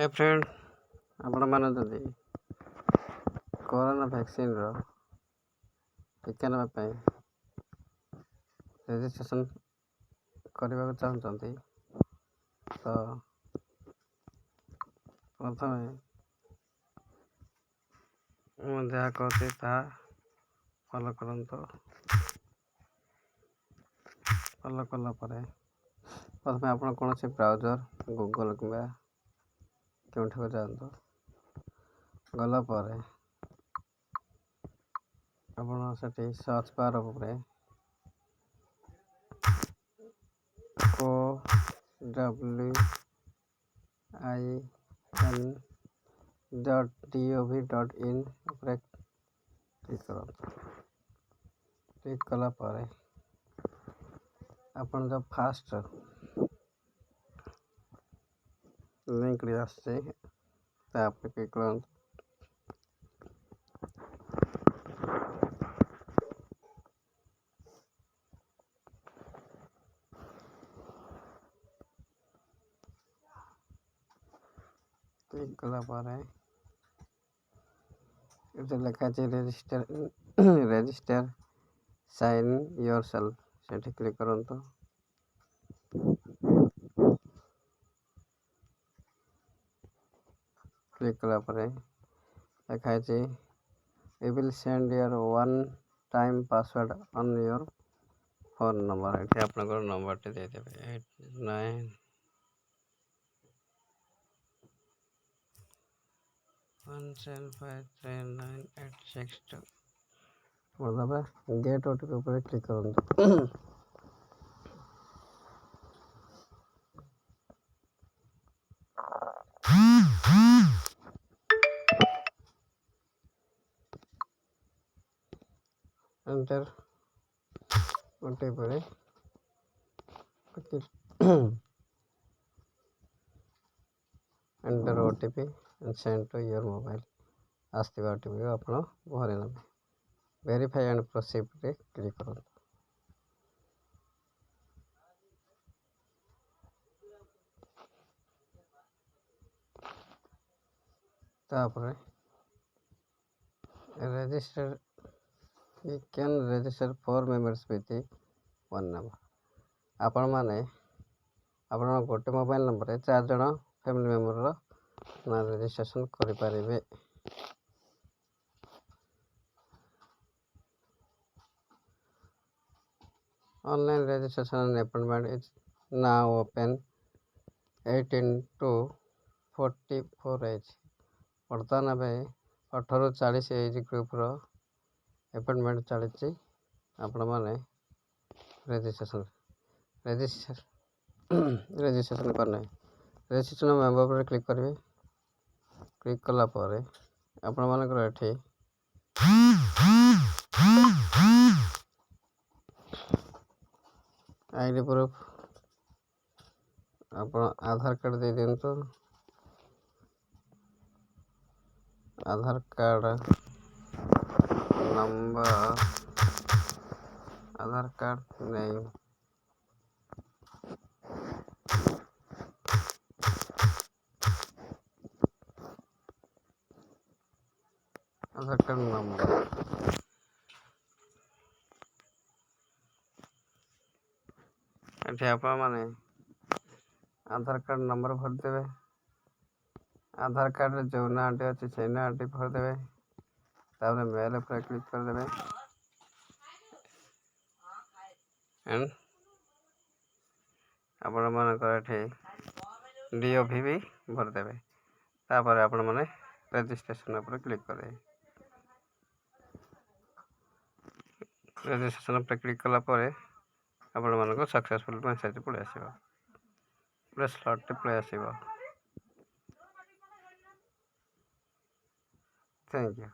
हे friend आपण मान जदि कोरोना वैक्सीन टीका नाप रेजिस्ट्रेशन करने को चाहते तो प्रथम जहाँ कहते फॉलो करंतु फॉलो कला प्रथम आप कौन सी ब्राउजर गूगल कि केउठा जातु गलापर आप सर्च बार उपरे COWIN.gov.in क्लिक करूँ। क्लिक कलापर अपन जो फास्ट लिंक आसचे क्लिक करूँ। क्लिक कलापर ये लिखा रजिस्टर साइन योर सेल्फ से क्लिक करूँ। क्लिक कलापर लिखा you will send your one time password on your phone number ये आप नंबर टे दे 8917539862 मतलब गेट ओटीपी ऊपर क्लिक करूँ। Enter OTP enter OTP and send to your mobile आसवा ओटीपी आप भरे ना वेरीफाई एंड प्रोसीड रे क्लिक करूँ। तापर register you can register 4 members with one number आपण माने आपण गोटे मोबाइल नंबर 4 जन फैमिली मेंबर ना रजिस्ट्रेशन करि पारिबे। Online registration and appointment is now open 18 to 44 age बर्तमान ए 18 ରୁ 40 एज ग्रुप रो अपॉइंटमेंट चली आपण माने रजिस्ट्रेशन करना रजिस्ट्रेशन मेंबर पर क्लिक करेंगे। क्लिक कला पर आपण मानकर एठी आईडी प्रूफ आपण आधार कार्ड दे दिंतु आधार कार्ड नंबर आधार कार्ड नहीं आधार कार्ड नंबर आप माने आधार कार्ड नंबर भर देवे। आधार कार्ड जो नाटी अच्छे से नाटी भर देवे। तापर मेल पर क्लिक कर देवे एंड आपण मानकर डीओवी भी भर देवे। तापर आपण माने रजिस्ट्रेशन पर क्लिक करे। रजिस्ट्रेशन पर क्लिक कला पर आपण मानको सक्सेसफुल मेसेज पड़े आसीबो पूरा स्लॉट पड़े आसीबो। Thank you.